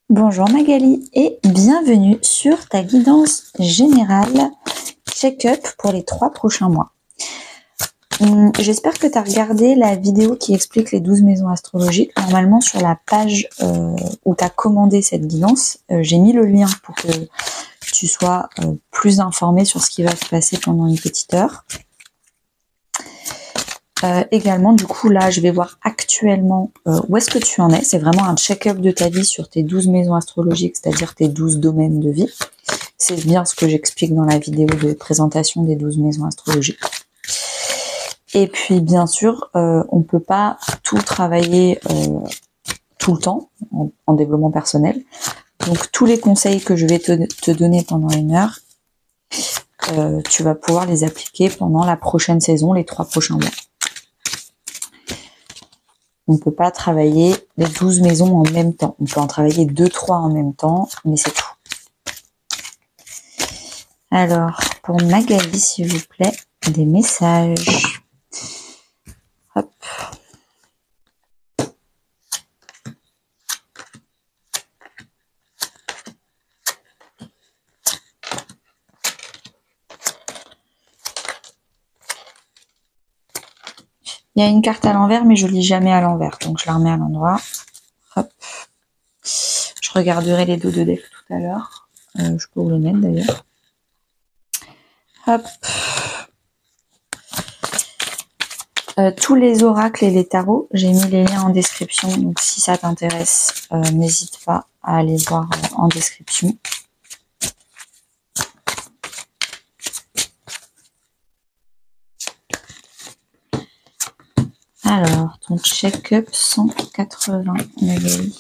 Bonjour Magali et bienvenue sur ta guidance générale check-up pour les 3 prochains mois. J'espère que tu as regardé la vidéo qui explique les 12 maisons astrologiques. Normalement sur la page où tu as commandé cette guidance, j'ai mis le lien pour que tu sois plus informé sur ce qui va se passer pendant une petite heure. Également, du coup, là, je vais voir actuellement où est-ce que tu en es. C'est vraiment un check-up de ta vie sur tes 12 maisons astrologiques, c'est-à-dire tes 12 domaines de vie. C'est bien ce que j'explique dans la vidéo de présentation des 12 maisons astrologiques. Et puis, bien sûr, on ne peut pas tout travailler tout le temps en développement personnel. Donc, tous les conseils que je vais te donner pendant une heure, tu vas pouvoir les appliquer pendant la prochaine saison, les 3 prochains mois. On ne peut pas travailler les 12 maisons en même temps. On peut en travailler 2-3 en même temps, mais c'est tout. Alors, pour Magali, s'il vous plaît, des messages. Hop. Il y a une carte à l'envers, mais je lis jamais à l'envers, donc je la remets à l'endroit. Hop. Je regarderai les dos de deck tout à l'heure. Je peux vous les mettre d'ailleurs. Hop. Tous les oracles et les tarots, j'ai mis les liens en description, donc si ça t'intéresse, n'hésite pas à aller voir en description. Alors, ton check-up 180, Magali.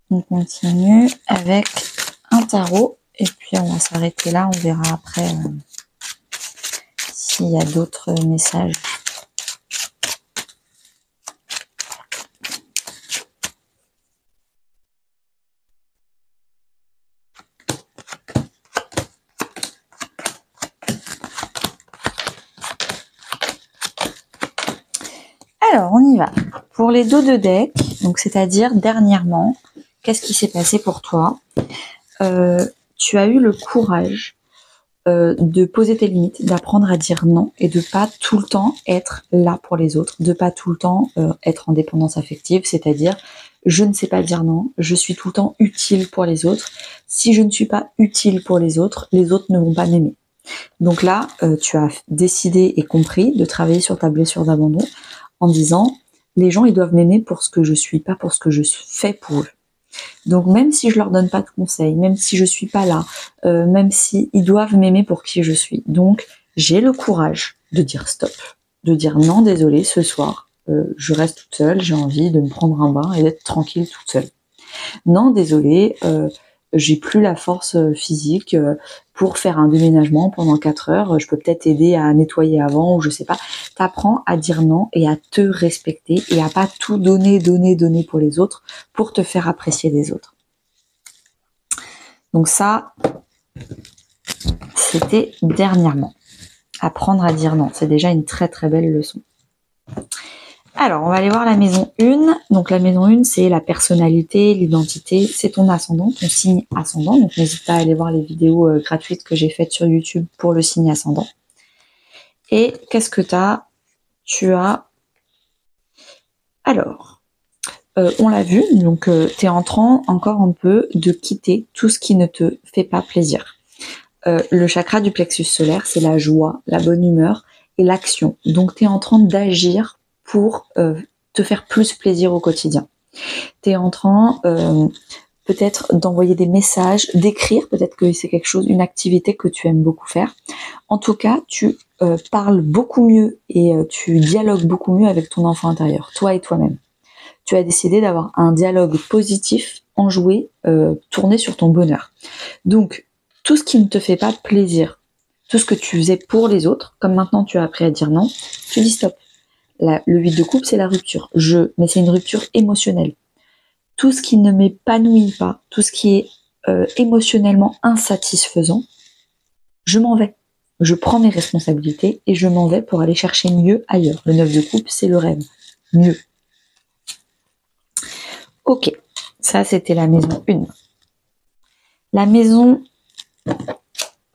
On continue avec un tarot et puis on va s'arrêter là, on verra après s'il y a d'autres messages. Alors, on y va. Pour les dos de deck, donc c'est-à-dire dernièrement, qu'est-ce qui s'est passé pour toi? Tu as eu le courage de poser tes limites, d'apprendre à dire non et de pas tout le temps être là pour les autres, de pas tout le temps être en dépendance affective, c'est-à-dire je ne sais pas dire non, je suis tout le temps utile pour les autres. Si je ne suis pas utile pour les autres ne vont pas m'aimer. Donc là, tu as décidé et compris de travailler sur ta blessure d'abandon en disant les gens ils doivent m'aimer pour ce que je suis, pas pour ce que je fais pour eux. Donc même si je leur donne pas de conseils, même si je suis pas là, même si ils doivent m'aimer pour qui je suis. Donc j'ai le courage de dire stop, de dire non désolé ce soir, je reste toute seule, j'ai envie de me prendre un bain et d'être tranquille toute seule. Non désolé, j'ai plus la force physique pour faire un déménagement pendant 4 heures, je peux peut-être aider à nettoyer avant ou je sais pas. T'apprends à dire non et à te respecter et à pas tout donner pour les autres pour te faire apprécier des autres. Donc ça, c'était dernièrement. Apprendre à dire non, c'est déjà une très très belle leçon. Alors, on va aller voir la maison 1. Donc la maison 1, c'est la personnalité, l'identité, c'est ton ascendant, ton signe ascendant. Donc n'hésite pas à aller voir les vidéos gratuites que j'ai faites sur YouTube pour le signe ascendant. Et qu'est-ce que tu as... Alors, on l'a vu, donc tu es en train encore un peu de quitter tout ce qui ne te fait pas plaisir. Le chakra du plexus solaire, c'est la joie, la bonne humeur et l'action. Donc tu es en train d'agir pour te faire plus plaisir au quotidien. Tu es en train peut-être d'envoyer des messages, d'écrire, peut-être que c'est quelque chose, une activité que tu aimes beaucoup faire. En tout cas, tu parles beaucoup mieux et tu dialogues beaucoup mieux avec ton enfant intérieur, toi et toi-même. Tu as décidé d'avoir un dialogue positif, enjoué, tourné sur ton bonheur. Donc, tout ce qui ne te fait pas plaisir, tout ce que tu faisais pour les autres, comme maintenant tu as appris à dire non, tu dis stop. Le 8 de coupe, c'est la rupture. Mais c'est une rupture émotionnelle. Tout ce qui ne m'épanouit pas, tout ce qui est émotionnellement insatisfaisant, je m'en vais. je prends mes responsabilités et je m'en vais pour aller chercher mieux ailleurs. Le 9 de coupe, c'est le rêve. Mieux. Ok, ça c'était la maison 1. La maison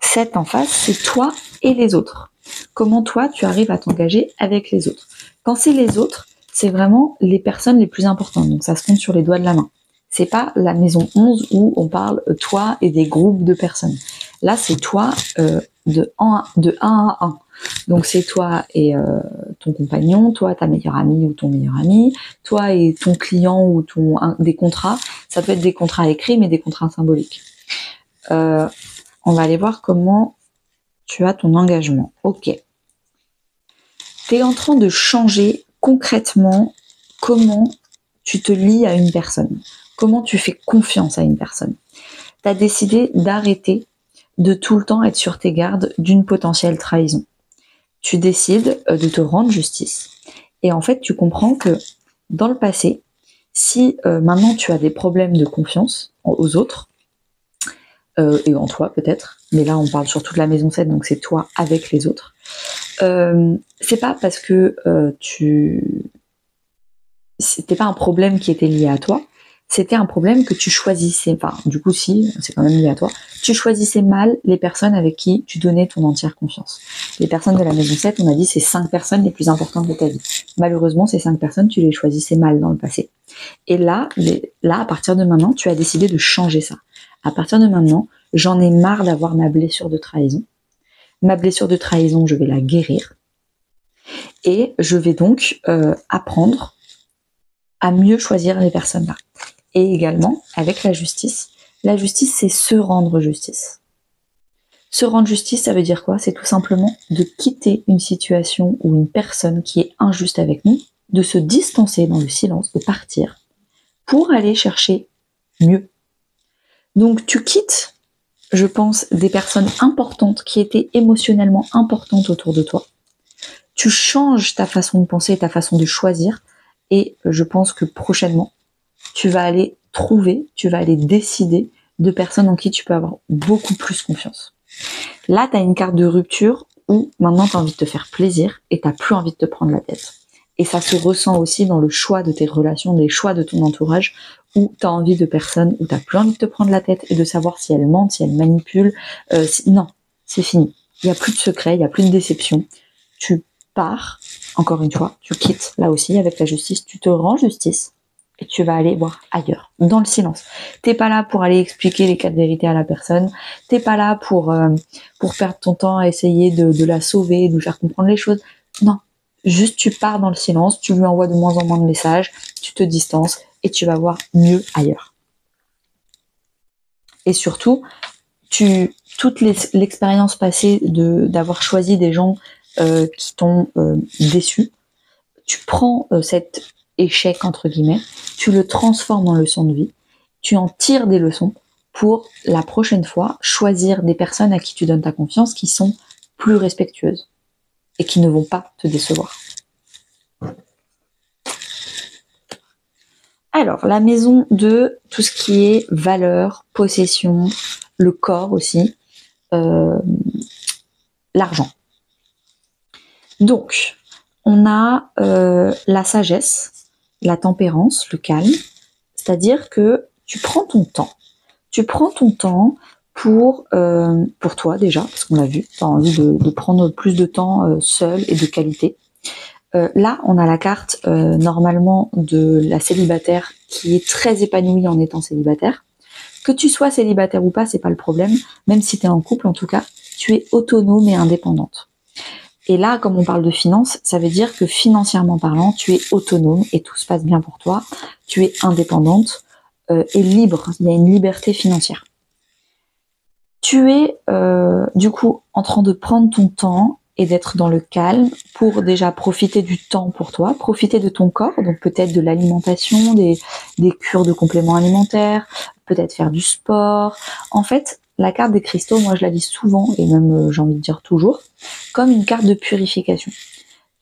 7 en face, c'est toi et les autres. Comment toi, tu arrives à t'engager avec les autres. Quand c'est les autres, c'est vraiment les personnes les plus importantes. Donc ça se compte sur les doigts de la main. C'est pas la maison 11 où on parle toi et des groupes de personnes. Là, c'est toi de 1 à 1. Donc c'est toi et ton compagnon, toi, ta meilleure amie ou ton meilleur ami, toi et ton client ou des contrats. Ça peut être des contrats écrits, mais des contrats symboliques. On va aller voir comment tu as ton engagement. Ok. Tu es en train de changer concrètement comment tu te lies à une personne. Comment tu fais confiance à une personne. Tu as décidé d'arrêter de tout le temps être sur tes gardes d'une potentielle trahison. Tu décides de te rendre justice. Et en fait, tu comprends que dans le passé, si maintenant tu as des problèmes de confiance aux autres, et en toi peut-être, mais là on parle surtout de la maison 7, donc c'est toi avec les autres, c'est pas parce que c'était pas un problème qui était lié à toi, c'était un problème que tu choisissais, enfin du coup si, c'est quand même lié à toi, tu choisissais mal les personnes avec qui tu donnais ton entière confiance. Les personnes de la maison 7, on a dit c'est 5 personnes les plus importantes de ta vie. Malheureusement, ces 5 personnes, tu les choisissais mal dans le passé. Et là, à partir de maintenant, tu as décidé de changer ça. À partir de maintenant, j'en ai marre d'avoir ma blessure de trahison. Ma blessure de trahison, je vais la guérir. Et je vais donc apprendre à mieux choisir les personnes là. Et également, avec la justice, c'est se rendre justice. Se rendre justice, ça veut dire quoi? C'est tout simplement de quitter une situation ou une personne qui est injuste avec nous, de se distancer dans le silence, de partir, pour aller chercher mieux. Donc tu quittes, je pense, des personnes importantes qui étaient émotionnellement importantes autour de toi. Tu changes ta façon de penser, ta façon de choisir, et je pense que prochainement, tu vas aller décider de personnes en qui tu peux avoir beaucoup plus confiance. Là, tu as une carte de rupture où maintenant tu as envie de te faire plaisir et tu n'as plus envie de te prendre la tête. Et ça se ressent aussi dans le choix de tes relations, les choix de ton entourage, où tu as envie de personnes, où tu n'as plus envie de te prendre la tête et de savoir si elles mentent, si elles manipulent. Non, c'est fini. Il n'y a plus de secret, il n'y a plus de déception. Tu pars, encore une fois, tu quittes là aussi avec la justice, tu te rends justice et tu vas aller voir ailleurs, dans le silence. T'es pas là pour aller expliquer les 4 vérités à la personne, t'es pas là pour perdre ton temps à essayer de la sauver, de lui faire comprendre les choses. Non, juste tu pars dans le silence, tu lui envoies de moins en moins de messages, tu te distances et tu vas voir mieux ailleurs. Et surtout, toute l'expérience passée d'avoir choisi des gens qui t'ont déçu, tu prends cet échec entre guillemets, tu le transformes en leçon de vie, tu en tires des leçons pour la prochaine fois choisir des personnes à qui tu donnes ta confiance qui sont plus respectueuses et qui ne vont pas te décevoir. Alors, la maison 2, tout ce qui est valeur, possession, le corps aussi, l'argent. Donc, on a la sagesse, la tempérance, le calme, c'est-à-dire que tu prends ton temps. Tu prends ton temps pour toi déjà, parce qu'on l'a vu, tu as envie de prendre plus de temps seul et de qualité. Là, on a la carte normalement de la célibataire qui est très épanouie en étant célibataire. Que tu sois célibataire ou pas, c'est pas le problème. Même si tu es en couple, en tout cas, tu es autonome et indépendante. Et là, comme on parle de finances, ça veut dire que financièrement parlant, tu es autonome et tout se passe bien pour toi. Tu es indépendante et libre. Il y a une liberté financière. Tu es du coup en train de prendre ton temps et d'être dans le calme pour déjà profiter du temps pour toi, profiter de ton corps, donc peut-être de l'alimentation, des cures de compléments alimentaires, peut-être faire du sport. En fait, la carte des cristaux, moi je la dis souvent, et même j'ai envie de dire toujours, comme une carte de purification.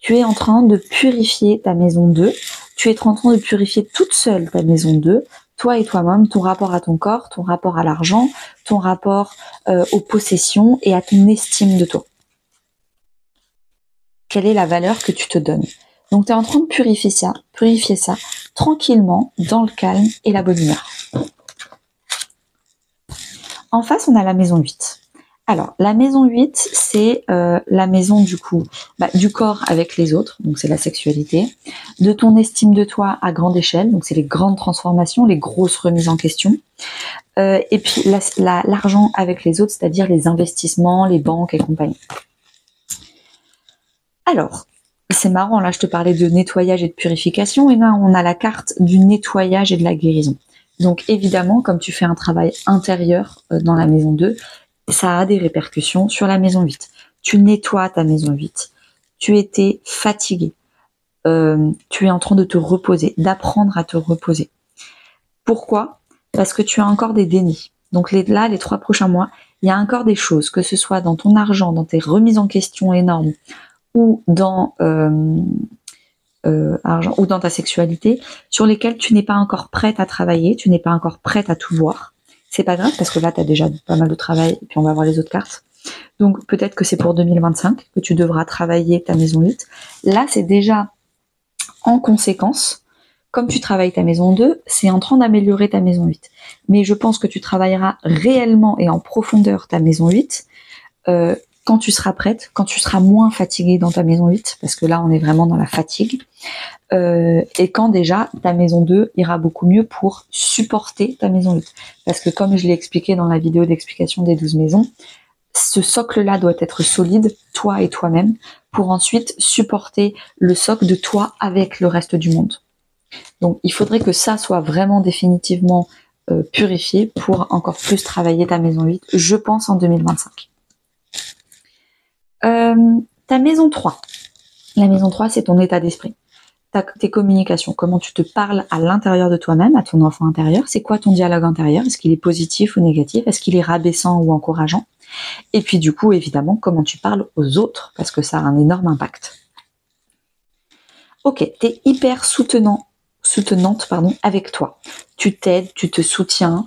Tu es en train de purifier ta maison 2, tu es en train de purifier toute seule ta maison 2, toi et toi-même, ton rapport à ton corps, ton rapport à l'argent, ton rapport aux possessions et à ton estime de toi. quelle est la valeur que tu te donnes. Donc tu es en train de purifier ça tranquillement, dans le calme et la bonne humeur. En face, on a la maison 8. Alors, la maison 8, c'est la maison du coup du corps avec les autres, donc c'est la sexualité, de ton estime de toi à grande échelle, donc c'est les grandes transformations, les grosses remises en question, et puis l'argent avec les autres, c'est-à-dire les investissements, les banques et compagnie. Alors, c'est marrant, là je te parlais de nettoyage et de purification, et là on a la carte du nettoyage et de la guérison. Donc évidemment, comme tu fais un travail intérieur dans la maison 2, ça a des répercussions sur la maison 8. Tu nettoies ta maison 8. Tu étais fatigué. Tu es en train de te reposer, d'apprendre à te reposer. Pourquoi ? Parce que tu as encore des dénis. Donc les 3 prochains mois, il y a encore des choses, que ce soit dans ton argent, dans tes remises en question énormes, ou dans argent, ou dans ta sexualité, sur lesquelles tu n'es pas encore prête à travailler, tu n'es pas encore prête à tout voir. C'est pas grave, parce que là, tu as déjà pas mal de travail, et puis on va voir les autres cartes. Donc peut-être que c'est pour 2025 que tu devras travailler ta maison 8. Là, c'est déjà en conséquence, comme tu travailles ta maison 2, c'est en train d'améliorer ta maison 8. Mais je pense que tu travailleras réellement et en profondeur ta maison 8 quand tu seras prête, quand tu seras moins fatiguée dans ta maison 8, parce que là, on est vraiment dans la fatigue, et quand déjà ta maison 2 ira beaucoup mieux pour supporter ta maison 8. Parce que comme je l'ai expliqué dans la vidéo d'explication des 12 maisons, ce socle-là doit être solide, toi et toi-même, pour ensuite supporter le socle de toi avec le reste du monde. Donc il faudrait que ça soit vraiment définitivement purifié pour encore plus travailler ta maison 8, je pense en 2025. Ta maison 3. La maison 3, c'est ton état d'esprit. Tes communications, comment tu te parles à l'intérieur de toi-même, à ton enfant intérieur. C'est quoi ton dialogue intérieur? Est-ce qu'il est positif ou négatif? Est-ce qu'il est rabaissant ou encourageant? Et puis du coup, évidemment, comment tu parles aux autres, parce que ça a un énorme impact. Ok, t'es hyper soutenante avec toi. Tu t'aides, tu te soutiens,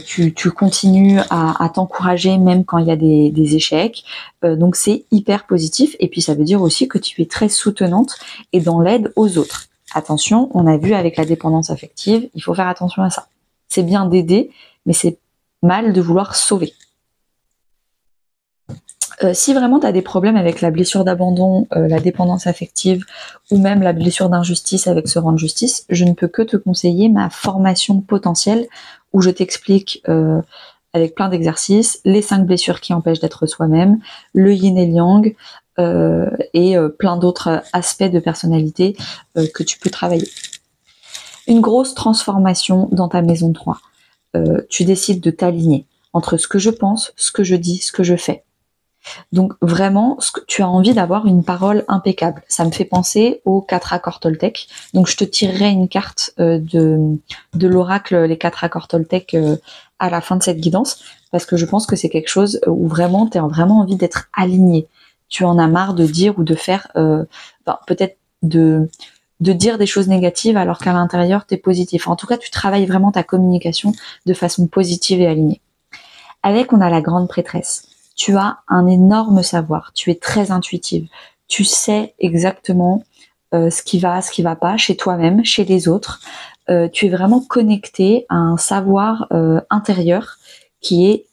tu continues à t'encourager même quand il y a des échecs. Donc c'est hyper positif. Et puis ça veut dire aussi que tu es très soutenante et dans l'aide aux autres. Attention, on a vu avec la dépendance affective, il faut faire attention à ça. C'est bien d'aider, mais c'est mal de vouloir sauver. Si vraiment tu as des problèmes avec la blessure d'abandon, la dépendance affective ou même la blessure d'injustice avec ce rang de justice, je ne peux que te conseiller ma formation potentielle où je t'explique avec plein d'exercices les 5 blessures qui empêchent d'être soi-même, le yin et le yang et plein d'autres aspects de personnalité que tu peux travailler. Une grosse transformation dans ta maison 3. Tu décides de t'aligner entre ce que je pense, ce que je dis, ce que je fais. Donc vraiment, tu as envie d'avoir une parole impeccable. Ça me fait penser aux 4 accords Toltec. Donc je te tirerai une carte de l'oracle, les 4 accords Toltec à la fin de cette guidance, parce que je pense que c'est quelque chose où vraiment tu as vraiment envie d'être aligné. Tu en as marre de dire ou de faire, peut-être de dire des choses négatives alors qu'à l'intérieur tu es positif. En tout cas, tu travailles vraiment ta communication de façon positive et alignée. Avec, on a la grande prêtresse. Tu as un énorme savoir, tu es très intuitive, tu sais exactement ce qui va pas chez toi-même, chez les autres. Tu es vraiment connecté à un savoir intérieur qui est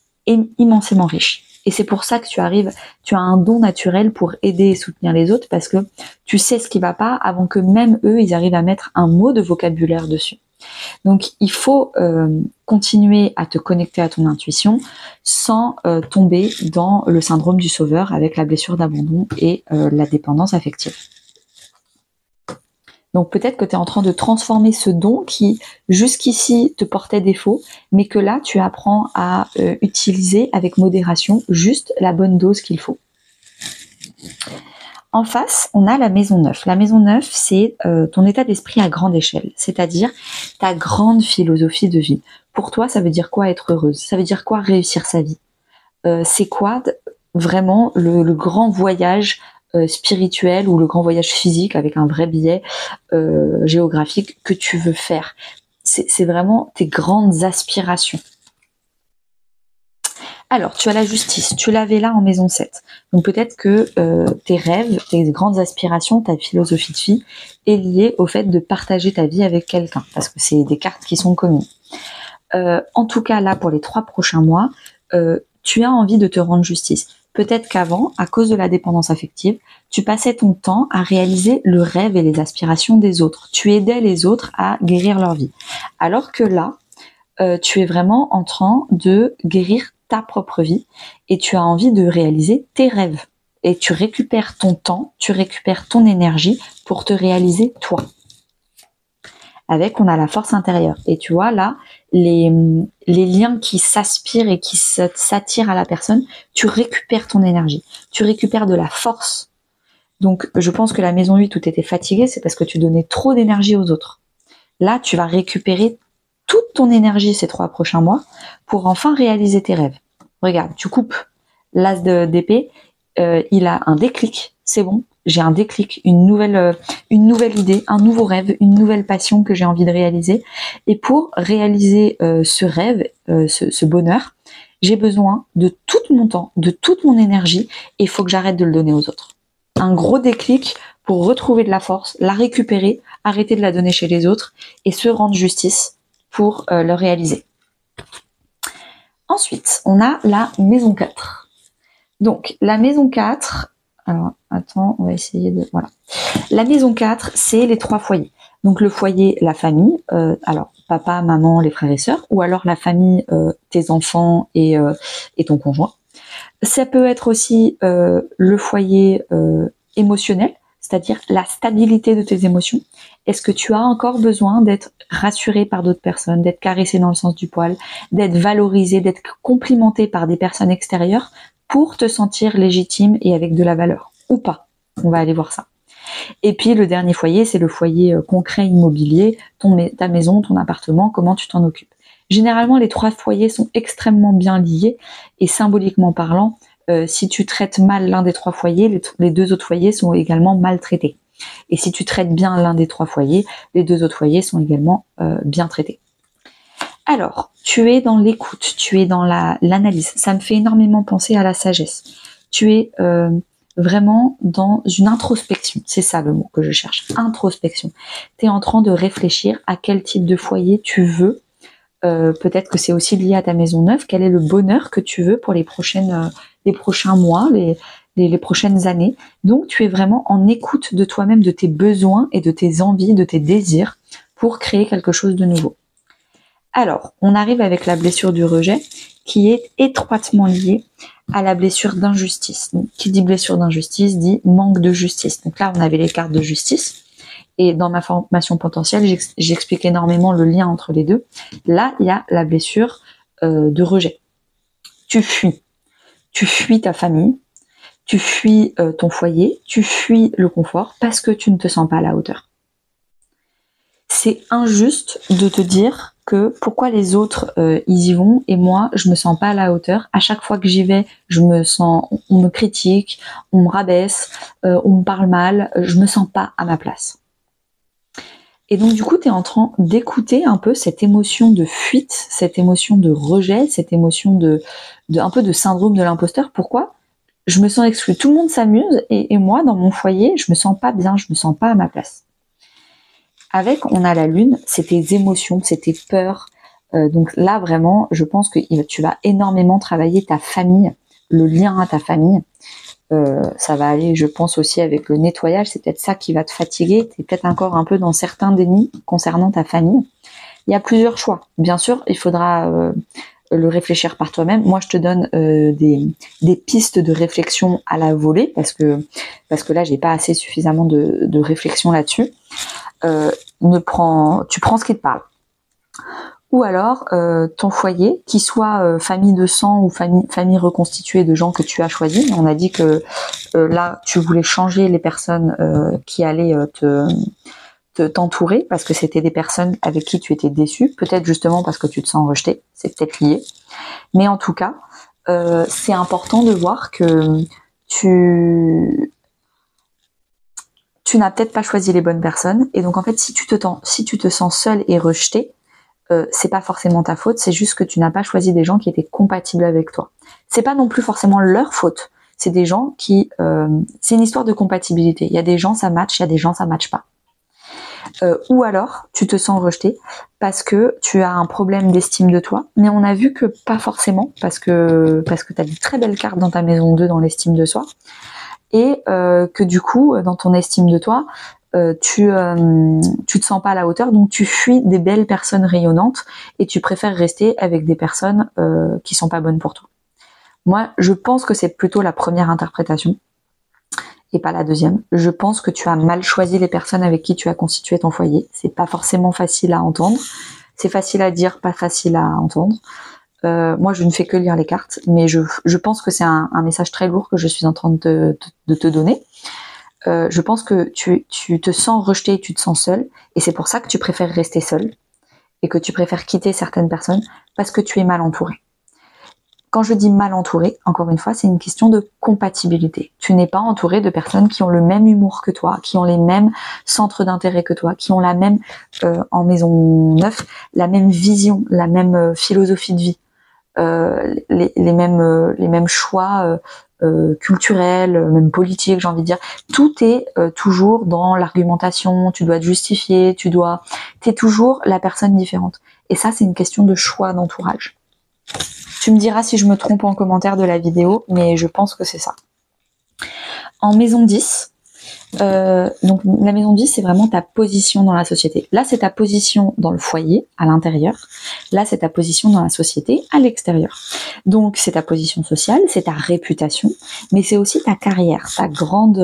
immensément riche. Et c'est pour ça que tu as un don naturel pour aider et soutenir les autres, parce que tu sais ce qui va pas avant que même eux, ils arrivent à mettre un mot de vocabulaire dessus. Donc il faut continuer à te connecter à ton intuition sans tomber dans le syndrome du sauveur avec la blessure d'abandon et la dépendance affective. Donc peut-être que tu es en train de transformer ce don qui jusqu'ici te portait défaut, mais que là tu apprends à utiliser avec modération juste la bonne dose qu'il faut. En face, on a la maison 9. La maison 9, c'est ton état d'esprit à grande échelle, c'est-à-dire ta grande philosophie de vie. Pour toi, ça veut dire quoi être heureuse? Ça veut dire quoi réussir sa vie? C'est quoi vraiment le grand voyage spirituel ou le grand voyage physique avec un vrai billet géographique que tu veux faire? C'est vraiment tes grandes aspirations. Alors, tu as la justice, tu l'avais là en maison 7. Donc peut-être que tes rêves, tes grandes aspirations, ta philosophie de vie est liée au fait de partager ta vie avec quelqu'un, parce que c'est des cartes qui sont communes. En tout cas, là, pour les 3 prochains mois, tu as envie de te rendre justice. Peut-être qu'avant, à cause de la dépendance affective, tu passais ton temps à réaliser le rêve et les aspirations des autres. Tu aidais les autres à guérir leur vie. Alors que là, tu es vraiment en train de guérir ta propre vie et tu as envie de réaliser tes rêves. Et tu récupères ton temps, tu récupères ton énergie pour te réaliser toi. Avec, on a la force intérieure. Et tu vois, là, les liens qui s'aspirent et qui s'attirent à la personne, tu récupères ton énergie. Tu récupères de la force. Donc, je pense que la maison 8 où tu étais fatiguée, c'est parce que tu donnais trop d'énergie aux autres. Là, tu vas récupérer toute ton énergie ces 3 prochains mois pour enfin réaliser tes rêves. Regarde, tu coupes l'as d'épée, il a un déclic, c'est bon, j'ai un déclic, une nouvelle idée, un nouveau rêve, une nouvelle passion que j'ai envie de réaliser. Et pour réaliser ce rêve, ce bonheur, j'ai besoin de tout mon temps, de toute mon énergie, et il faut que j'arrête de le donner aux autres. Un gros déclic pour retrouver de la force, la récupérer, arrêter de la donner chez les autres et se rendre justice pour le réaliser. Ensuite, on a la maison 4. Donc, la maison 4, alors, attends, on va essayer de... Voilà. La maison 4, c'est les 3 foyers. Donc, le foyer, la famille, alors, papa, maman, les frères et sœurs, ou alors la famille, tes enfants et ton conjoint. Ça peut être aussi le foyer émotionnel, c'est-à-dire la stabilité de tes émotions. Est-ce que tu as encore besoin d'être rassuré par d'autres personnes, d'être caressé dans le sens du poil, d'être valorisé, d'être complimenté par des personnes extérieures pour te sentir légitime et avec de la valeur, ou pas? On va aller voir ça. Et puis le dernier foyer, c'est le foyer concret immobilier, ta maison, ton appartement, comment tu t'en occupes. Généralement, les 3 foyers sont extrêmement bien liés et symboliquement parlant, si tu traites mal l'un des 3 foyers, les 2 autres foyers sont également mal traités. Et si tu traites bien l'un des 3 foyers, les 2 autres foyers sont également bien traités. Alors, tu es dans l'écoute, tu es dans l'analyse. Ça me fait énormément penser à la sagesse. Tu es vraiment dans une introspection. C'est ça le mot que je cherche, introspection. Tu es en train de réfléchir à quel type de foyer tu veux. Peut-être que c'est aussi lié à ta maison neuve. Quel est le bonheur que tu veux pour les prochains mois, les prochaines années. Donc, tu es vraiment en écoute de toi-même, de tes besoins et de tes envies, de tes désirs pour créer quelque chose de nouveau. Alors, on arrive avec la blessure du rejet qui est étroitement liée à la blessure d'injustice. Donc, qui dit blessure d'injustice dit manque de justice. Donc là, on avait les cartes de justice. Et dans ma formation potentielle, j'explique énormément le lien entre les deux. Là, il y a la blessure de rejet. Tu fuis ta famille, tu fuis ton foyer, tu fuis le confort parce que tu ne te sens pas à la hauteur. C'est injuste de te dire que pourquoi les autres ils y vont et moi je me sens pas à la hauteur. À chaque fois que j'y vais, on me critique, on me rabaisse, on me parle mal, je me sens pas à ma place. Et donc du coup, tu es en train d'écouter un peu cette émotion de fuite, cette émotion de rejet, cette émotion un peu de syndrome de l'imposteur. Pourquoi ? Je me sens exclue. Tout le monde s'amuse et moi, dans mon foyer, je me sens pas bien, je me sens pas à ma place. Avec, on a la lune, c'est tes émotions, c'est tes peurs. Donc là, vraiment, je pense que tu vas énormément travailler ta famille, le lien à ta famille. Ça va aller, je pense aussi avec le nettoyage, c'est peut-être ça qui va te fatiguer. Tu es peut-être encore un peu dans certains dénis concernant ta famille. Il y a plusieurs choix. Bien sûr, il faudra le réfléchir par toi-même. Moi, je te donne des pistes de réflexion à la volée parce que là, j'ai pas assez suffisamment de réflexion là-dessus. Tu prends ce qui te parle. Ou alors ton foyer, qui soit famille de sang ou famille reconstituée de gens que tu as choisis. On a dit que là, tu voulais changer les personnes qui allaient t'entourer parce que c'était des personnes avec qui tu étais déçu, peut-être justement parce que tu te sens rejeté, c'est peut-être lié. Mais en tout cas, c'est important de voir que tu n'as peut-être pas choisi les bonnes personnes. Et donc en fait, si tu te sens seul et rejeté, c'est pas forcément ta faute, c'est juste que tu n'as pas choisi des gens qui étaient compatibles avec toi. C'est pas non plus forcément leur faute, c'est des gens qui... c'est une histoire de compatibilité. Il y a des gens ça match, il y a des gens ça match pas. Ou alors, tu te sens rejeté parce que tu as un problème d'estime de toi, mais on a vu que pas forcément, parce que tu as de très belles cartes dans ta maison 2 dans l'estime de soi, et que du coup, dans ton estime de toi, tu te sens pas à la hauteur, donc tu fuis des belles personnes rayonnantes et tu préfères rester avec des personnes qui sont pas bonnes pour toi. Moi, je pense que c'est plutôt la première interprétation et pas la deuxième. Je pense que tu as mal choisi les personnes avec qui tu as constitué ton foyer. C'est pas forcément facile à entendre. C'est facile à dire, pas facile à entendre. Moi, je ne fais que lire les cartes, mais je pense que c'est un message très lourd que je suis en train de te donner. Je pense que tu te sens rejeté, tu te sens seul, et c'est pour ça que tu préfères rester seul, et que tu préfères quitter certaines personnes, parce que tu es mal entouré. Quand je dis mal entouré, encore une fois, c'est une question de compatibilité. Tu n'es pas entouré de personnes qui ont le même humour que toi, qui ont les mêmes centres d'intérêt que toi, qui ont la même, en maison 9, la même vision, la même philosophie de vie, les mêmes choix culturels, même politiques, j'ai envie de dire. Tout est toujours dans l'argumentation, tu dois te justifier, t'es toujours la personne différente. Et ça, c'est une question de choix d'entourage. Tu me diras si je me trompe en commentaire de la vidéo, mais je pense que c'est ça. En maison 10, donc la maison 10, c'est vraiment ta position dans la société. Là, c'est ta position dans le foyer, à l'intérieur. Là, c'est ta position dans la société, à l'extérieur. Donc, c'est ta position sociale, c'est ta réputation, mais c'est aussi ta carrière, ta grande,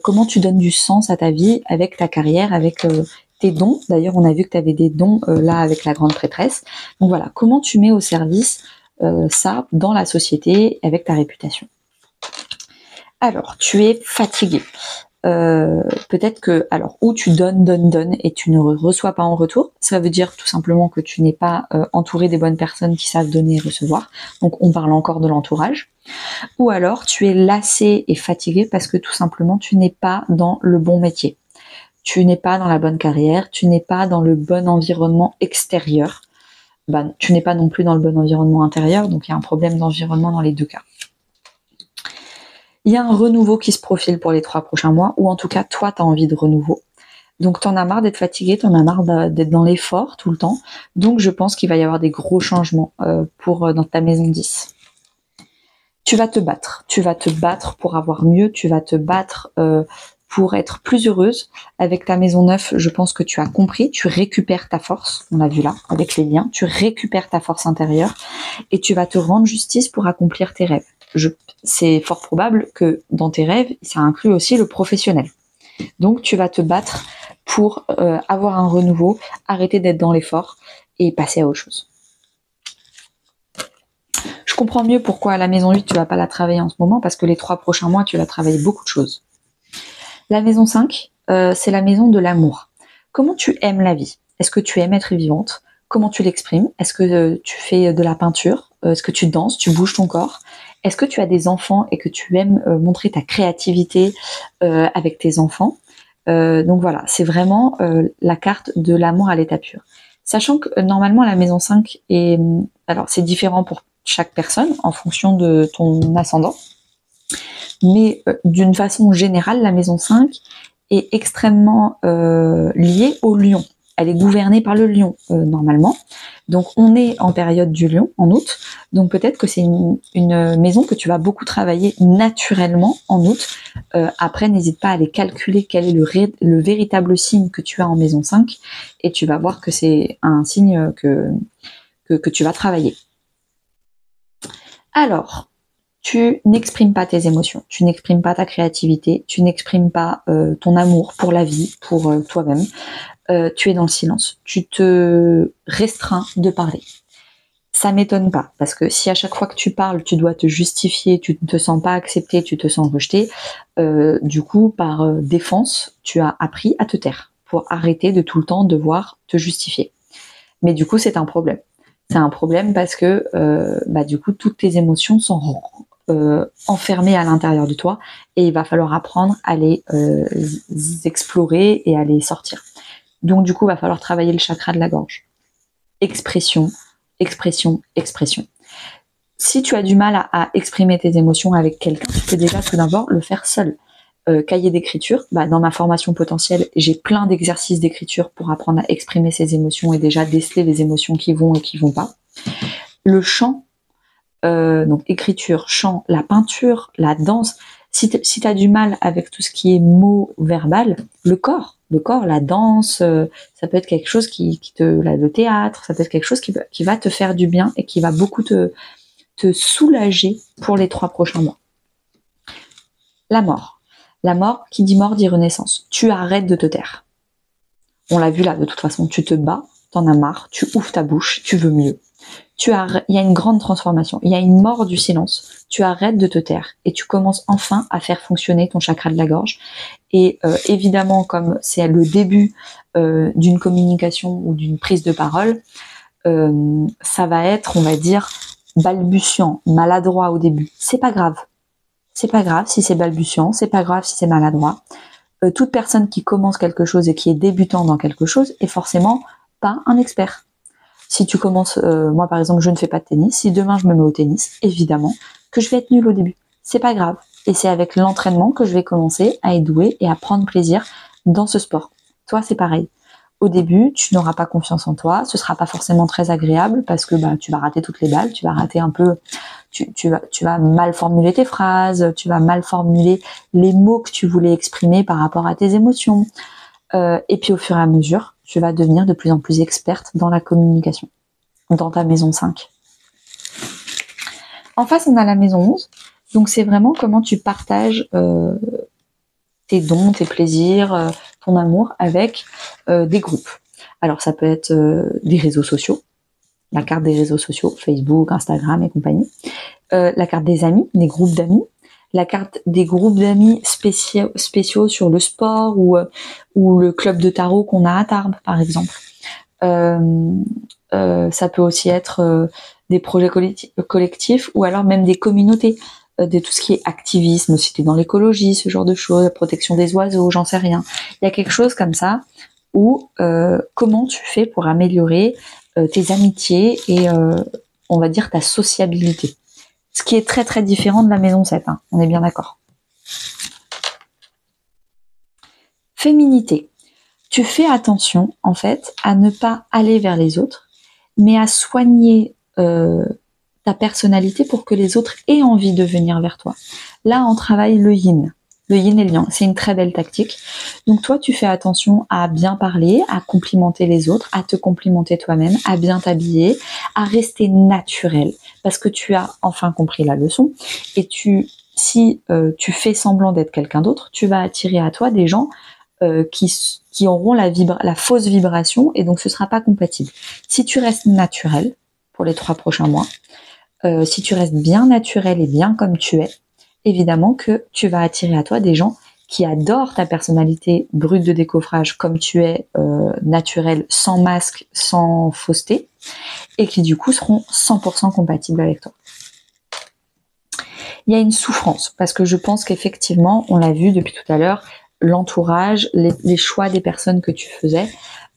comment tu donnes du sens à ta vie avec ta carrière, avec tes dons. D'ailleurs, on a vu que tu avais des dons là avec la grande prêtresse. Donc voilà, comment tu mets au service ça dans la société avec ta réputation. Alors, tu es fatigué. Peut-être que, alors, ou tu donnes et tu ne reçois pas en retour. Ça veut dire tout simplement que tu n'es pas entouré des bonnes personnes qui savent donner et recevoir. Donc, on parle encore de l'entourage. Ou alors, tu es lassé et fatigué parce que tout simplement, tu n'es pas dans le bon métier. Tu n'es pas dans la bonne carrière, tu n'es pas dans le bon environnement extérieur. Ben, tu n'es pas non plus dans le bon environnement intérieur, donc il y a un problème d'environnement dans les deux cas. Il y a un renouveau qui se profile pour les 3 prochains mois, ou en tout cas, toi, tu as envie de renouveau. Donc, t'en as marre d'être fatigué, t'en as marre d'être dans l'effort tout le temps. Donc, je pense qu'il va y avoir des gros changements dans ta maison 10. Tu vas te battre pour avoir mieux, tu vas te battre pour être plus heureuse. Avec ta maison 9, je pense que tu as compris, tu récupères ta force, on l'a vu là, avec les liens, tu récupères ta force intérieure et tu vas te rendre justice pour accomplir tes rêves. C'est fort probable que dans tes rêves, ça inclut aussi le professionnel. Donc tu vas te battre pour avoir un renouveau, arrêter d'être dans l'effort et passer à autre chose. Je comprends mieux pourquoi à la maison 8, tu vas pas la travailler en ce moment, parce que les 3 prochains mois, tu vas travailler beaucoup de choses. La maison 5, c'est la maison de l'amour. Comment tu aimes la vie? Est-ce que tu aimes être vivante? Comment tu l'exprimes? Est-ce que tu fais de la peinture? Est-ce que tu danses? Tu bouges ton corps? Est-ce que tu as des enfants et que tu aimes montrer ta créativité avec tes enfants? Donc voilà, c'est vraiment la carte de l'amour à l'état pur. Sachant que normalement la maison 5 est... Alors c'est différent pour chaque personne en fonction de ton ascendant. Mais d'une façon générale, la maison 5 est extrêmement liée au lion. Elle est gouvernée par le lion normalement. Donc on est en période du lion, en août. Donc peut-être que c'est une maison que tu vas beaucoup travailler naturellement en août. Après, n'hésite pas à aller calculer quel est le véritable signe que tu as en maison 5. Et tu vas voir que c'est un signe que tu vas travailler. Alors, tu n'exprimes pas tes émotions, tu n'exprimes pas ta créativité, tu n'exprimes pas ton amour pour la vie, pour toi-même. Tu es dans le silence. Tu te restreins de parler. Ça m'étonne pas, parce que si à chaque fois que tu parles, tu dois te justifier, tu ne te sens pas accepté, tu te sens rejeté, du coup, par défense, tu as appris à te taire pour arrêter de tout le temps devoir te justifier. Mais du coup, c'est un problème. C'est un problème parce que du coup, toutes tes émotions sont enfermées à l'intérieur de toi et il va falloir apprendre à les explorer et à les sortir. Donc du coup, il va falloir travailler le chakra de la gorge. Expression, expression, expression. Si tu as du mal à exprimer tes émotions avec quelqu'un, tu peux déjà tout d'abord le faire seul. Cahier d'écriture, dans ma formation potentielle, j'ai plein d'exercices d'écriture pour apprendre à exprimer ses émotions et déjà déceler les émotions qui vont et qui vont pas. Le chant, donc écriture, chant, la peinture, la danse, si tu as du mal avec tout ce qui est mots verbal, le corps, la danse, ça peut être quelque chose le théâtre, ça peut être quelque chose qui va te faire du bien et qui va beaucoup te soulager pour les 3 prochains mois. La mort. La mort, qui dit mort, dit renaissance. Tu arrêtes de te taire. On l'a vu là, de toute façon, tu te bats, t'en as marre, tu ouvres ta bouche, tu veux mieux. Il y a une grande transformation, il y a une mort du silence. Tu arrêtes de te taire et tu commences enfin à faire fonctionner ton chakra de la gorge. Et évidemment, comme c'est le début d'une communication ou d'une prise de parole, ça va être, on va dire, balbutiant, maladroit au début. C'est pas grave. C'est pas grave si c'est balbutiant, c'est pas grave si c'est maladroit. Toute personne qui commence quelque chose et qui est débutant dans quelque chose est forcément pas un expert. Si tu commences, moi par exemple, je ne fais pas de tennis. Si demain je me mets au tennis, évidemment que je vais être nulle au début. C'est pas grave. Et c'est avec l'entraînement que je vais commencer à être douée et à prendre plaisir dans ce sport. Toi, c'est pareil. Au début, tu n'auras pas confiance en toi. Ce sera pas forcément très agréable parce que tu vas rater toutes les balles, tu vas rater un peu. Tu vas mal formuler tes phrases, tu vas mal formuler les mots que tu voulais exprimer par rapport à tes émotions. Et puis au fur et à mesure, tu vas devenir de plus en plus experte dans la communication, dans ta maison 5. En face, on a la maison 11. Donc c'est vraiment comment tu partages tes dons, tes plaisirs, ton amour avec des groupes. Alors ça peut être des réseaux sociaux, la carte des réseaux sociaux, Facebook, Instagram et compagnie. La carte des amis, des groupes d'amis. La carte des groupes d'amis spéciaux sur le sport ou le club de tarot qu'on a à Tarbes, par exemple. Ça peut aussi être des projets collectifs ou alors même des communautés, de tout ce qui est activisme, si tu es dans l'écologie, ce genre de choses, la protection des oiseaux, j'en sais rien. Il y a quelque chose comme ça où comment tu fais pour améliorer tes amitiés et on va dire ta sociabilité. Ce qui est très très différent de la maison 7, hein, on est bien d'accord. Féminité. Tu fais attention, en fait, à ne pas aller vers les autres, mais à soigner ta personnalité pour que les autres aient envie de venir vers toi. Là, on travaille le yin. Le yin et le yang, c'est une très belle tactique. Donc toi, tu fais attention à bien parler, à complimenter les autres, à te complimenter toi-même, à bien t'habiller, à rester naturel, parce que tu as enfin compris la leçon. Et si tu fais semblant d'être quelqu'un d'autre, tu vas attirer à toi des gens qui auront la fausse vibration, et donc ce sera pas compatible. Si tu restes naturel pour les 3 prochains mois, si tu restes bien naturel et bien comme tu es, évidemment que tu vas attirer à toi des gens qui adorent ta personnalité brute de décoffrage comme tu es, naturel, sans masque, sans fausseté, et qui du coup seront 100% compatibles avec toi. Il y a une souffrance, parce que je pense qu'effectivement, on l'a vu depuis tout à l'heure, l'entourage, les choix des personnes que tu faisais,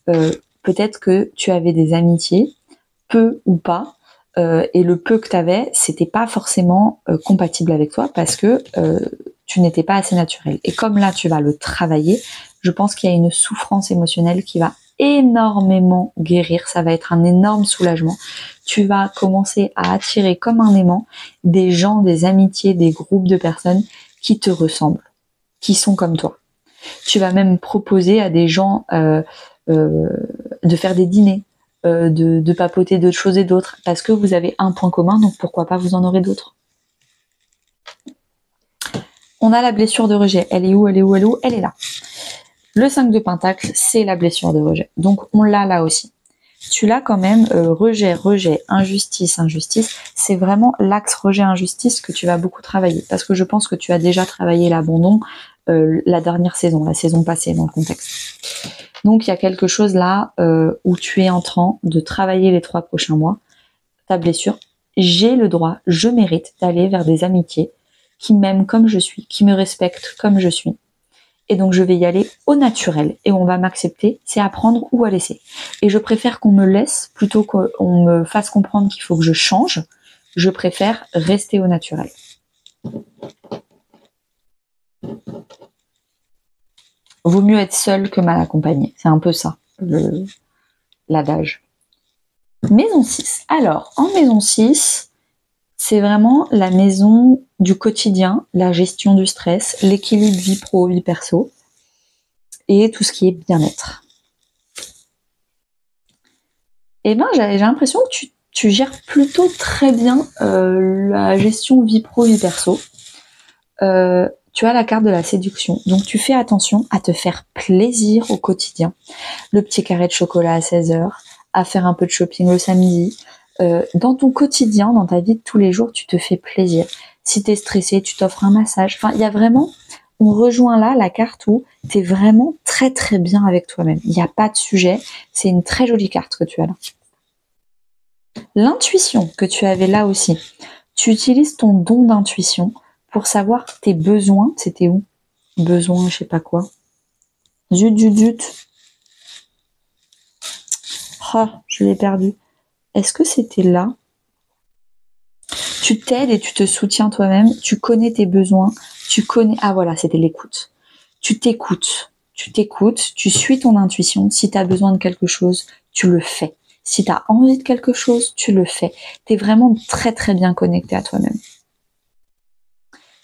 peut-être que tu avais des amitiés, peu ou pas, et le peu que tu avais, c'était pas forcément compatible avec toi parce que tu n'étais pas assez naturel. Et comme là, tu vas le travailler, je pense qu'il y a une souffrance émotionnelle qui va énormément guérir. Ça va être un énorme soulagement. Tu vas commencer à attirer comme un aimant des gens, des amitiés, des groupes de personnes qui te ressemblent, qui sont comme toi. Tu vas même proposer à des gens de faire des dîners, de papoter d'autres choses et d'autres, parce que vous avez un point commun, donc pourquoi pas vous en aurez d'autres. On a la blessure de rejet. Elle est où? Elle est où? Elle est où? Elle est là. Le 5 de Pentacle, c'est la blessure de rejet. Donc on l'a là aussi. Tu l'as quand même, rejet, injustice. C'est vraiment l'axe rejet-injustice que tu vas beaucoup travailler. Parce que je pense que tu as déjà travaillé l'abandon la dernière saison, la saison passée dans le contexte. Donc il y a quelque chose là où tu es en train de travailler les 3 prochains mois. Ta blessure, j'ai le droit, je mérite d'aller vers des amitiés qui m'aiment comme je suis, qui me respectent comme je suis, Et donc, je vais y aller au naturel. Et on va m'accepter, c'est à prendre ou à laisser. Et je préfère qu'on me laisse plutôt qu'on me fasse comprendre qu'il faut que je change. Je préfère rester au naturel. Vaut mieux être seul que mal accompagné. C'est un peu ça, l'adage. Maison 6. Alors, en maison 6, c'est vraiment la maison du quotidien, la gestion du stress, l'équilibre vie pro, vie perso, et tout ce qui est bien-être. Eh ben, j'ai l'impression que tu gères plutôt très bien la gestion vie pro, vie perso. Tu as la carte de la séduction, donc tu fais attention à te faire plaisir au quotidien. Le petit carré de chocolat à 16h, à faire un peu de shopping le samedi. Dans ton quotidien, dans ta vie de tous les jours, tu te fais plaisir. Si t'es stressé, tu t'offres un massage. Enfin, il y a vraiment, on rejoint là la carte où t'es vraiment très très bien avec toi-même. Il n'y a pas de sujet. C'est une très jolie carte que tu as là. L'intuition que tu avais là aussi. Tu utilises ton don d'intuition pour savoir tes besoins. C'était où? Besoin, je sais pas quoi. Zut, zut, zut. Oh, je l'ai perdu. Est-ce que c'était là? Tu t'aides et tu te soutiens toi-même, tu connais tes besoins, tu connais... Ah voilà, c'était l'écoute. Tu t'écoutes, tu suis ton intuition. Si tu as besoin de quelque chose, tu le fais. Si tu as envie de quelque chose, tu le fais. Tu es vraiment très très bien connecté à toi-même.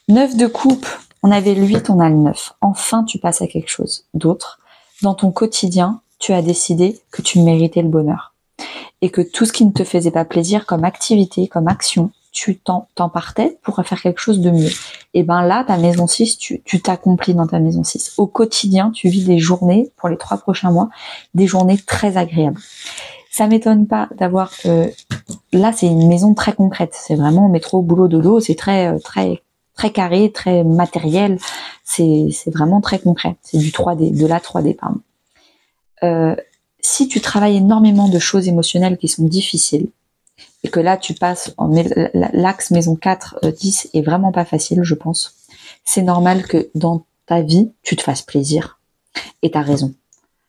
9 de coupe, on avait le 8, on a le 9. Enfin, tu passes à quelque chose d'autre. Dans ton quotidien, tu as décidé que tu méritais le bonheur. Et que tout ce qui ne te faisait pas plaisir comme activité, comme action, tu t'en partais pour faire quelque chose de mieux. Et ben là, ta maison 6, tu t'accomplis dans ta maison 6. Au quotidien, tu vis des journées, pour les 3 prochains mois, des journées très agréables. Ça m'étonne pas d'avoir... là, c'est une maison très concrète. C'est vraiment métro, boulot, dodo. C'est très carré, très matériel. C'est vraiment très concret. C'est du 3D, de la 3D, pardon. Si tu travailles énormément de choses émotionnelles qui sont difficiles, et que là tu passes en l'axe maison 4, 10 est vraiment pas facile, je pense. C'est normal que dans ta vie, tu te fasses plaisir. Et t'as raison.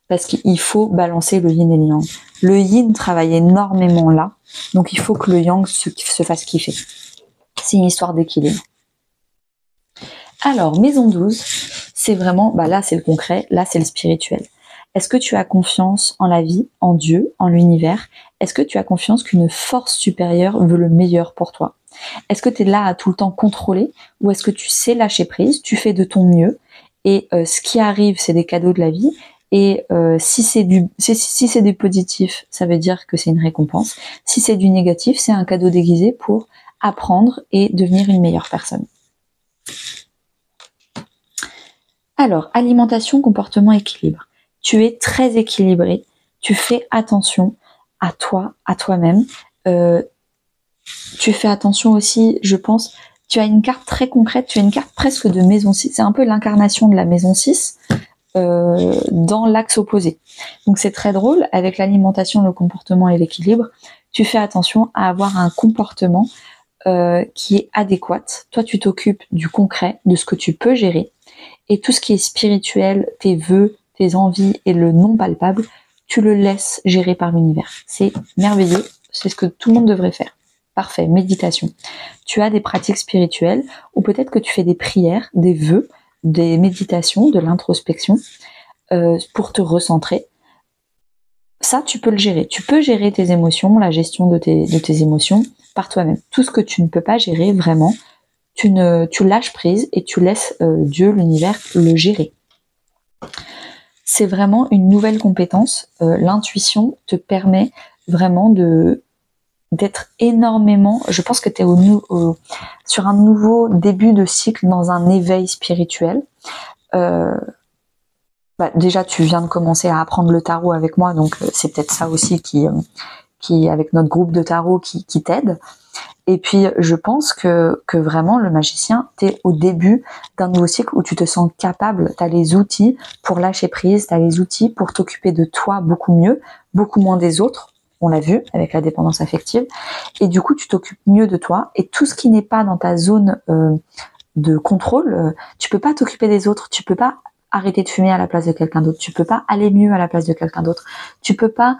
Parce qu'il faut balancer le yin et le yang. Le yin travaille énormément là, donc il faut que le yang se fasse kiffer. C'est une histoire d'équilibre. Alors, maison 12, c'est vraiment, bah là c'est le concret, là c'est le spirituel. Est-ce que tu as confiance en la vie, en Dieu, en l'univers? Est-ce que tu as confiance qu'une force supérieure veut le meilleur pour toi? Est-ce que tu es là à tout le temps contrôler? Ou est-ce que tu sais lâcher prise, tu fais de ton mieux, et ce qui arrive, c'est des cadeaux de la vie, et si c'est du positif, ça veut dire que c'est une récompense. Si c'est du négatif, c'est un cadeau déguisé pour apprendre et devenir une meilleure personne. Alors, alimentation, comportement, équilibre. Tu es très équilibré, tu fais attention à toi, à toi-même. Tu fais attention aussi, je pense, tu as une carte très concrète, tu as une carte presque de maison 6. C'est un peu l'incarnation de la maison 6 dans l'axe opposé. Donc c'est très drôle, avec l'alimentation, le comportement et l'équilibre, tu fais attention à avoir un comportement qui est adéquat. Toi, tu t'occupes du concret, de ce que tu peux gérer. Et tout ce qui est spirituel, tes vœux, tes envies et le non palpable, tu le laisses gérer par l'univers. C'est merveilleux, c'est ce que tout le monde devrait faire. Parfait, méditation. Tu as des pratiques spirituelles, ou peut-être que tu fais des prières, des vœux, des méditations, de l'introspection, pour te recentrer. Ça, tu peux le gérer. Tu peux gérer tes émotions, la gestion de tes émotions par toi-même. Tout ce que tu ne peux pas gérer, vraiment, tu lâches prise et tu laisses Dieu, l'univers, le gérer. C'est vraiment une nouvelle compétence. L'intuition te permet vraiment d'être énormément... Je pense que tu es sur un nouveau début de cycle, dans un éveil spirituel. Déjà, tu viens de commencer à apprendre le tarot avec moi, donc c'est peut-être ça aussi qui avec notre groupe de tarot, qui t'aide. Et puis, je pense que vraiment, le magicien, t'es au début d'un nouveau cycle où tu te sens capable, t'as les outils pour lâcher prise, t'as les outils pour t'occuper de toi beaucoup mieux, beaucoup moins des autres. On l'a vu avec la dépendance affective. Et du coup, tu t'occupes mieux de toi. Et tout ce qui n'est pas dans ta zone de contrôle, tu peux pas t'occuper des autres, tu peux pas arrêter de fumer à la place de quelqu'un d'autre. Tu peux pas aller mieux à la place de quelqu'un d'autre. Tu peux pas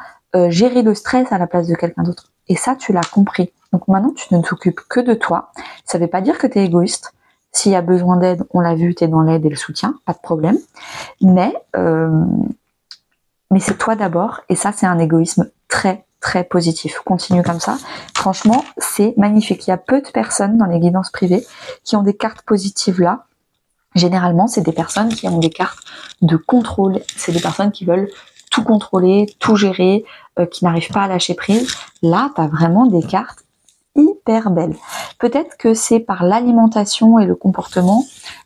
gérer le stress à la place de quelqu'un d'autre. Et ça, tu l'as compris. Donc maintenant, tu ne t'occupes que de toi. Ça veut pas dire que tu es égoïste. S'il y a besoin d'aide, on l'a vu, tu es dans l'aide et le soutien, pas de problème. Mais c'est toi d'abord. Et ça, c'est un égoïsme très, très positif. Continue comme ça. Franchement, c'est magnifique. Il y a peu de personnes dans les guidances privées qui ont des cartes positives là. Généralement, c'est des personnes qui ont des cartes de contrôle. C'est des personnes qui veulent tout contrôler, tout gérer, qui n'arrivent pas à lâcher prise. Là, tu as vraiment des cartes hyper belles. Peut-être que c'est par l'alimentation et le comportement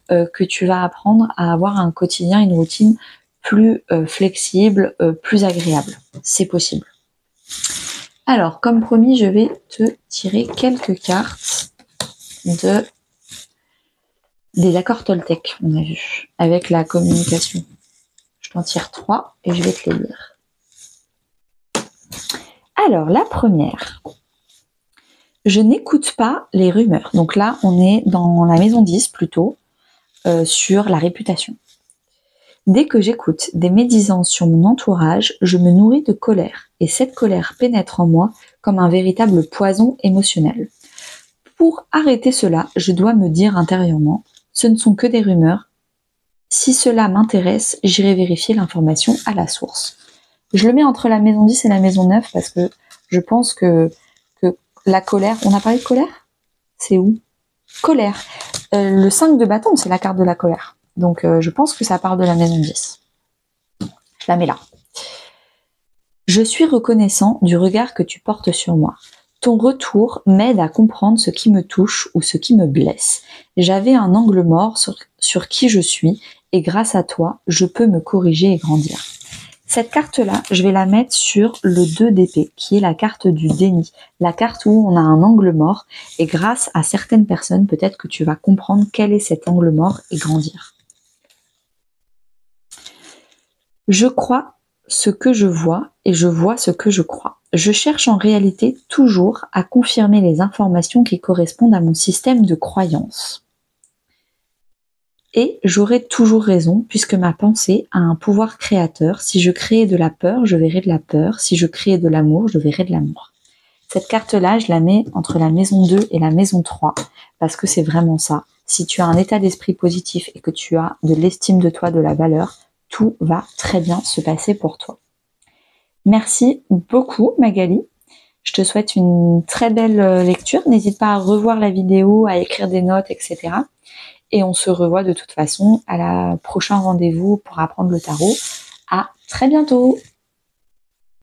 que tu vas apprendre à avoir un quotidien, une routine plus flexible, plus agréable. C'est possible. Alors, comme promis, je vais te tirer quelques cartes des accords Toltec, on a vu, avec la communication. Je t'en tire 3 et je vais te les lire. Alors, la première. Je n'écoute pas les rumeurs. Donc là, on est dans la maison 10 plutôt, sur la réputation. Dès que j'écoute des médisances sur mon entourage, je me nourris de colère. Et cette colère pénètre en moi comme un véritable poison émotionnel. Pour arrêter cela, je dois me dire intérieurement, ce ne sont que des rumeurs. Si cela m'intéresse, j'irai vérifier l'information à la source. Je le mets entre la maison 10 et la maison 9 parce que je pense que la colère... On a parlé de colère ? C'est où ? Colère. Le 5 de bâton, c'est la carte de la colère. Donc je pense que ça parle de la maison 10. Je la mets là. Je suis reconnaissant du regard que tu portes sur moi. Ton retour m'aide à comprendre ce qui me touche ou ce qui me blesse. J'avais un angle mort sur qui je suis et grâce à toi, je peux me corriger et grandir. Cette carte-là, je vais la mettre sur le 2 d'épée, qui est la carte du déni, la carte où on a un angle mort et grâce à certaines personnes, peut-être que tu vas comprendre quel est cet angle mort et grandir. Je crois ce que je vois et je vois ce que je crois. Je cherche en réalité toujours à confirmer les informations qui correspondent à mon système de croyance. Et j'aurai toujours raison puisque ma pensée a un pouvoir créateur. Si je créais de la peur, je verrai de la peur. Si je créais de l'amour, je verrai de l'amour. Cette carte-là, je la mets entre la maison 2 et la maison 3 parce que c'est vraiment ça. Si tu as un état d'esprit positif et que tu as de l'estime de toi, de la valeur, tout va très bien se passer pour toi. Merci beaucoup Magali. Je te souhaite une très belle lecture. N'hésite pas à revoir la vidéo, à écrire des notes, etc. Et on se revoit de toute façon à la prochain rendez-vous pour apprendre le tarot. À très bientôt!